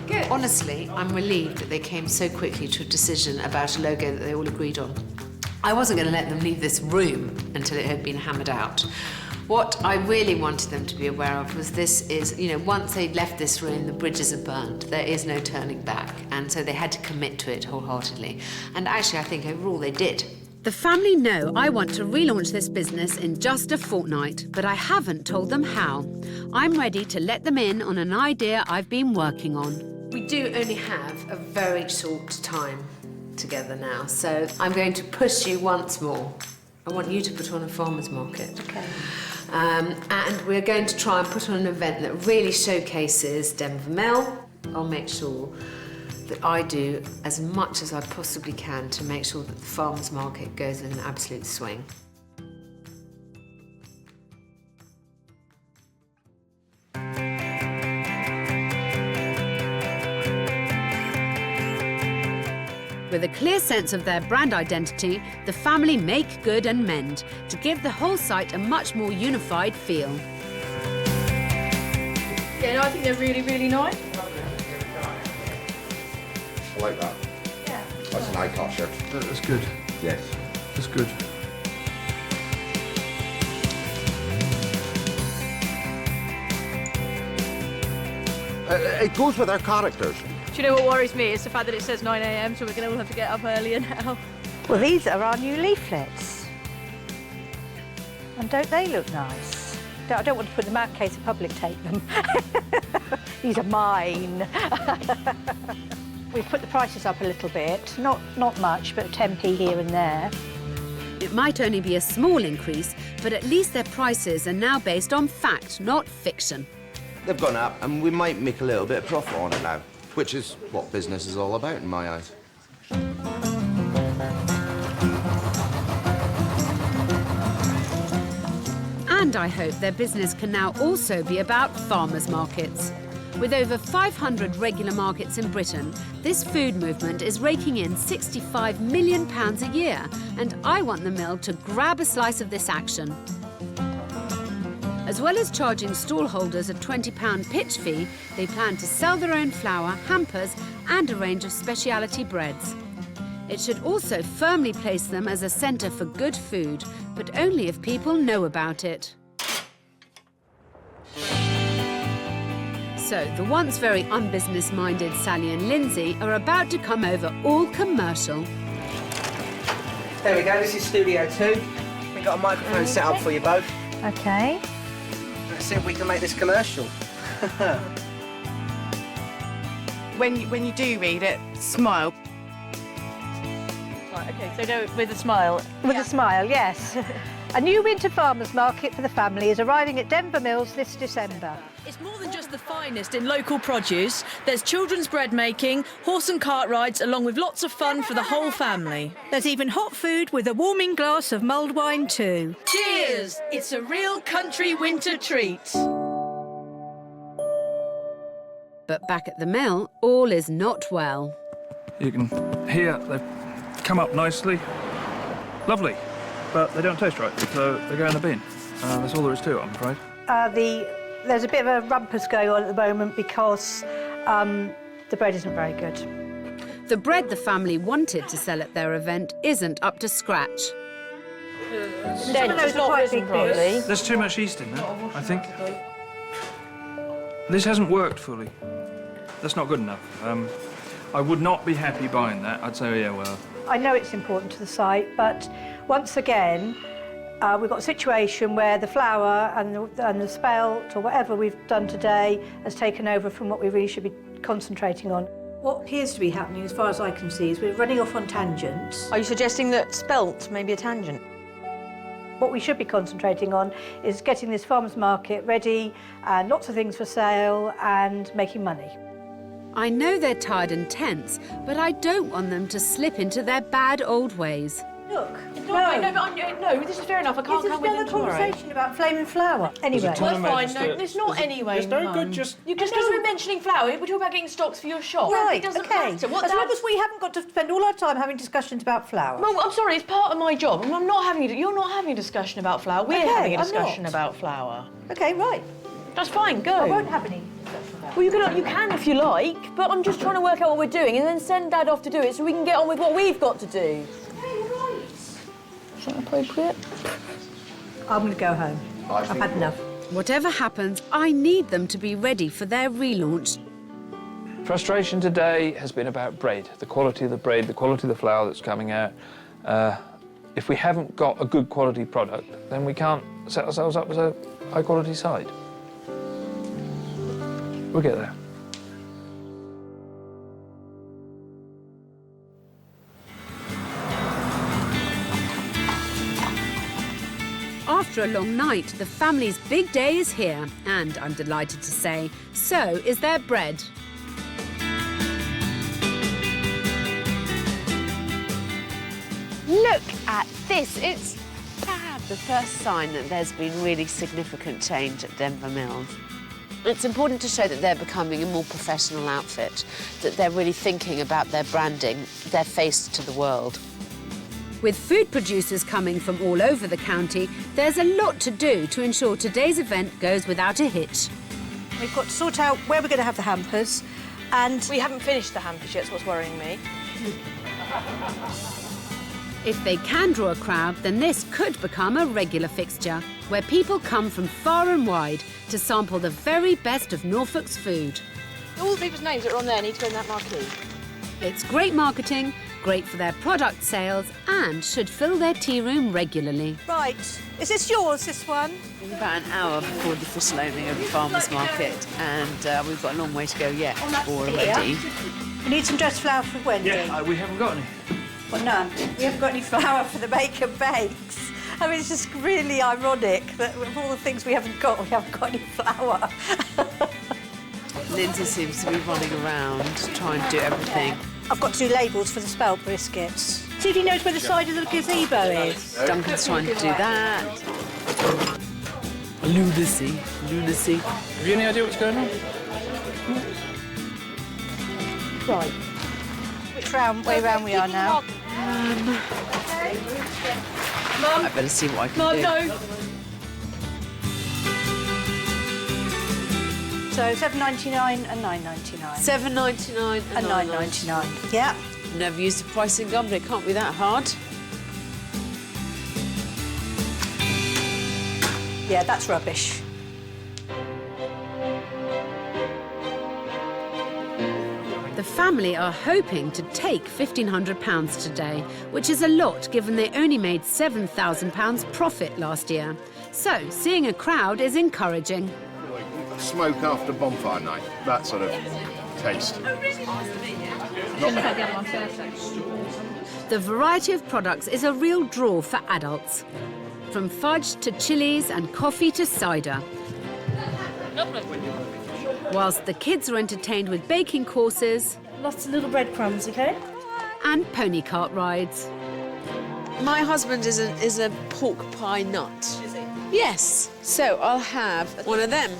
Good. Honestly, I'm relieved that they came so quickly to a decision about a logo that they all agreed on. I wasn't going to let them leave this room until it had been hammered out. What I really wanted them to be aware of was this is, you know, once they'd left this room, the bridges are burnt. There is no turning back. And so they had to commit to it wholeheartedly. And actually, I think overall they did. The family know I want to relaunch this business in just a fortnight, but I haven't told them how. I'm ready to let them in on an idea I've been working on. We do only have a very short time together now, so I'm going to push you once more. I want you to put on a farmer's market. Okay. And we're going to try and put on an event that really showcases Denver Mill. I'll make sure that I do as much as I possibly can to make sure that the farmer's market goes in an absolute swing. With a clear sense of their brand identity, the family make good and mend to give the whole site a much more unified feel. Yeah, no, I think they're really, really nice. I like that. Yeah. That's an eye-catcher. That's good. Yes. That's good. It goes with our characters. Do you know what worries me? It's the fact that it says 9 a.m, so we're going to all have to get up earlier now. Well, these are our new leaflets. And don't they look nice? I don't want to put them out in case the public take them. These are mine. We've put the prices up a little bit, not much, but 10p here and there. It might only be a small increase, but at least their prices are now based on fact, not fiction. They've gone up and we might make a little bit of profit on it now, which is what business is all about in my eyes. And I hope their business can now also be about farmers' markets. With over 500 regular markets in Britain, this food movement is raking in £65 million a year, and I want the mill to grab a slice of this action. As well as charging stallholders a £20 pitch fee, they plan to sell their own flour, hampers, and a range of speciality breads. It should also firmly place them as a centre for good food, but only if people know about it. So, the once very unbusiness-minded Sally and Lindsay are about to come over all commercial. There we go, this is Studio 2. We've got a microphone set up for you both. Okay. Let's see if we can make this commercial. When you do read it, smile. Right, OK, so go with a smile. With a smile, yes. A new winter farmers market for the family is arriving at Denver Mills this December. It's more than just the finest in local produce. There's children's bread making, horse and cart rides, along with lots of fun for the whole family. There's even hot food with a warming glass of mulled wine too. Cheers! It's a real country winter treat. But back at the mill, all is not well. You can hear they've come up nicely. Lovely. But they don't taste right, so they go in the bin. That's all there is to it, I'm afraid. There's a bit of a rumpus going on at the moment because the bread isn't very good. The bread the family wanted to sell at their event isn't up to scratch. It's not risen properly. There's too much yeast in there, I think. This hasn't worked fully. That's not good enough. I would not be happy buying that. I'd say, yeah, well... I know it's important to the site, but once again, we've got a situation where the flour and the spelt or whatever we've done today has taken over from what we really should be concentrating on. What appears to be happening, as far as I can see, is we're running off on tangents. Are you suggesting that spelt may be a tangent? What we should be concentrating on is getting this farmers market ready and lots of things for sale and making money. I know they're tired and tense, but I don't want them to slip into their bad old ways. Look, no, this is fair enough. I can't come with them tomorrow. This is another conversation about flaming flour. Anyway. That's fine, no, it's not anyway, It's very Mum. good, just... Because we're mentioning flour, we're talking about getting stocks for your shop. Right, It doesn't okay. matter. As long as we haven't got to spend all our time having discussions about flour. Mum, I'm sorry, it's part of my job. You're not having a discussion about flour. We're having a discussion about flour. Okay, right. That's fine, go. I won't have any. Well, you can if you like, but I'm just trying to work out what we're doing and then send Dad off to do it so we can get on with what we've got to do. Is that appropriate? I'm going to go home. I've had enough. Whatever happens, I need them to be ready for their relaunch. Frustration today has been about bread, the quality of the bread, the quality of the flour that's coming out. If we haven't got a good quality product, then we can't set ourselves up as a high quality site. We'll get there. After a long night, the family's big day is here, and I'm delighted to say, so is their bread. Look at this, it's fab. The first sign that there's been really significant change at Denver Mills. It's important to show that they're becoming a more professional outfit, that they're really thinking about their branding, their face to the world. With food producers coming from all over the county, there's a lot to do to ensure today's event goes without a hitch. We've got to sort out where we're going to have the hampers, and... We haven't finished the hampers yet, that's what's worrying me. If they can draw a crowd, then this could become a regular fixture, where people come from far and wide to sample the very best of Norfolk's food. All the people's names that are on there need to go in that marquee. It's great marketing, great for their product sales, and should fill their tea room regularly. Right, is this yours, this one? It's about an hour before the official opening of the farmers' market, and we've got a long way to go yet already. We need some dressed flour for Wendy. Yeah, we haven't got any. Well, none. We haven't got any flour for the bake and bakes. I mean, it's just really ironic that of all the things we haven't got any flour. Lindsay seems to be running around trying to do everything. I've got to do labels for the spelt briskets. See if he knows where the side of the gazebo is. Duncan's trying to do that. Lunacy. Have you any idea what's going on? Right. Which way round we are now? I better see what I can do. No. So $7.99 and $9.99. $7.99 and $9.99. Yeah. Never used a pricing gun, but it can't be that hard. Yeah, that's rubbish. The family are hoping to take £1,500 today, which is a lot given they only made £7,000 profit last year. So seeing a crowd is encouraging. Smoke after bonfire night, that sort of taste. The variety of products is a real draw for adults. From fudge to chilies and coffee to cider. Whilst the kids are entertained with baking courses. Lots of little breadcrumbs, okay? And pony cart rides. My husband is a pork pie nut. Is he? Yes. So I'll have one of them.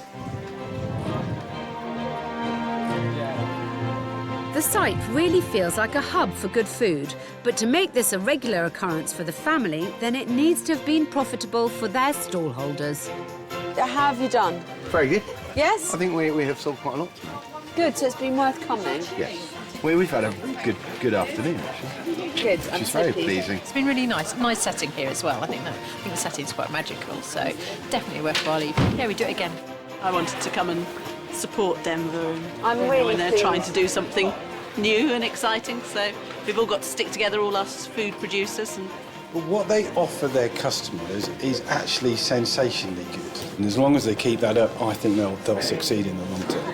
The site really feels like a hub for good food, but to make this a regular occurrence for the family, then it needs to have been profitable for their stallholders. How have you done? Very good. Yes? I think we have sold quite a lot. Good, so it's been worth coming? Yes. We've had a good afternoon, actually. Good. Which is very pleasing. It's been really nice. Nice setting here as well. I think the setting's quite magical, so definitely a worthwhile evening. Yeah, we do it again. I wanted to come and support Denver and really when they're trying to do something new and exciting, so we've all got to stick together, all us food producers. But what they offer their customers is actually sensationally good. And as long as they keep that up, I think they'll succeed in the long term.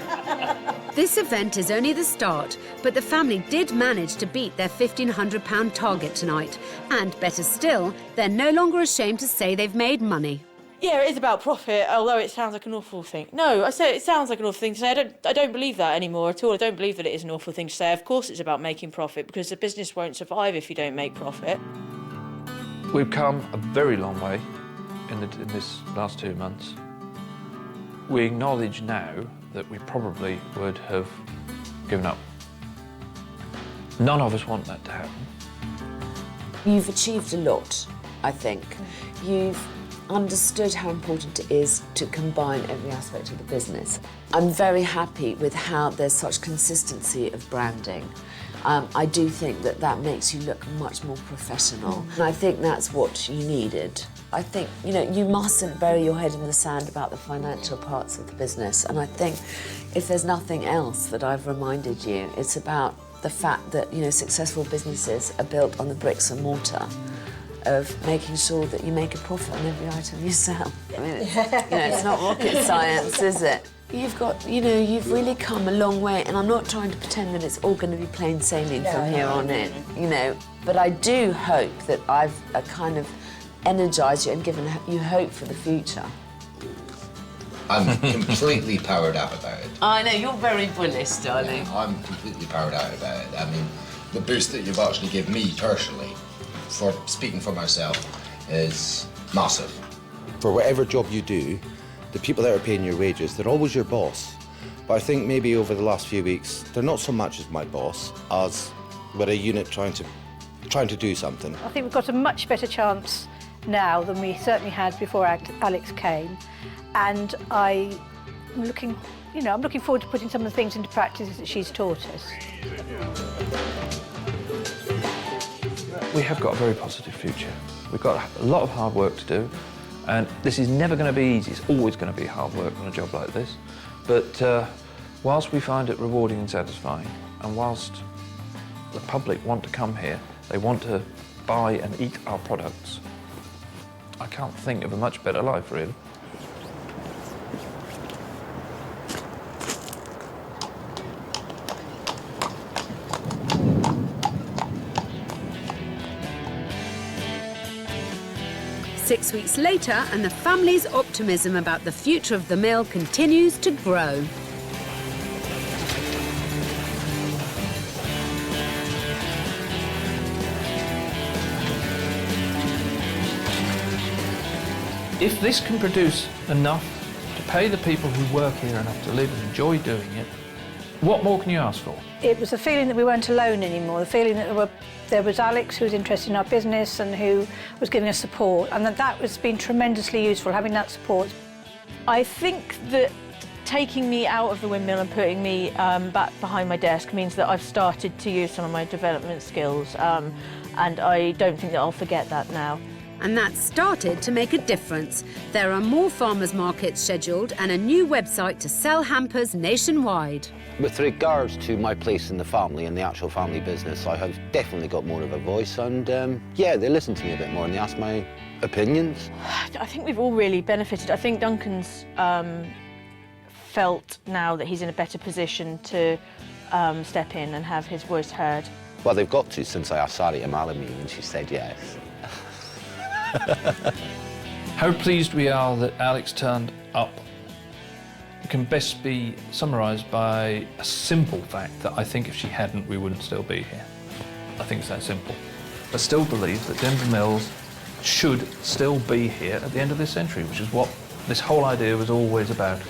This event is only the start, but the family did manage to beat their £1,500 target tonight. And better still, they're no longer ashamed to say they've made money. Yeah, it is about profit, although it sounds like an awful thing. No, I say it sounds like an awful thing to say. I don't believe that anymore at all. I don't believe that it is an awful thing to say. Of course it's about making profit, because the business won't survive if you don't make profit. We've come a very long way in this last 2 months. We acknowledge now that we probably would have given up. None of us want that to happen. You've achieved a lot, I think. You've understood how important it is to combine every aspect of the business. I'm very happy with how there's such consistency of branding. I do think that that makes you look much more professional. And I think that's what you needed. I think, you know, you mustn't bury your head in the sand about the financial parts of the business. And I think if there's nothing else that I've reminded you, it's about the fact that, you know, successful businesses are built on the bricks and mortar of making sure that you make a profit on every item you sell. I mean, it's not rocket science, is it? You've got, you know, you've really come a long way, and I'm not trying to pretend that it's all going to be plain sailing from here on in, you know. But I do hope that I've kind of energised you and given you hope for the future. I'm completely powered up about it. I know, you're very bullish, darling. Yeah, I'm completely powered out about it. I mean, the boost that you've actually given me personally, for speaking for myself, is massive. For whatever job you do, the people that are paying your wages, they're always your boss. But I think maybe over the last few weeks, they're not so much as my boss as we're a unit trying to do something. I think we've got a much better chance now than we certainly had before Alex came. And I'm looking forward to putting some of the things into practice that she's taught us. We have got a very positive future. We've got a lot of hard work to do, and this is never going to be easy. It's always going to be hard work on a job like this. But whilst we find it rewarding and satisfying, and whilst the public want to come here, they want to buy and eat our products, I can't think of a much better life, really. Six weeks later, and the family's optimism about the future of the mill continues to grow. If this can produce enough to pay the people who work here enough to live and enjoy doing it, what more can you ask for? It was a feeling that we weren't alone anymore, the feeling that there was Alex who was interested in our business and who was giving us support, and that was been tremendously useful, having that support. I think that taking me out of the windmill and putting me back behind my desk means that I've started to use some of my development skills, and I don't think that I'll forget that now. And that's started to make a difference. There are more farmers' markets scheduled and a new website to sell hampers nationwide. With regards to my place in the family and the actual family business, I have definitely got more of a voice, and yeah, they listen to me a bit more and they ask my opinions. I think we've all really benefited. I think Duncan's felt now that he's in a better position to step in and have his voice heard. Well, they've got to, since I asked Sally to marry me and she said yes. How pleased we are that Alex turned up can best be summarised by a simple fact that I think if she hadn't, we wouldn't still be here. I think it's that simple. I still believe that Denver Mills should still be here at the end of this century, which is what this whole idea was always about.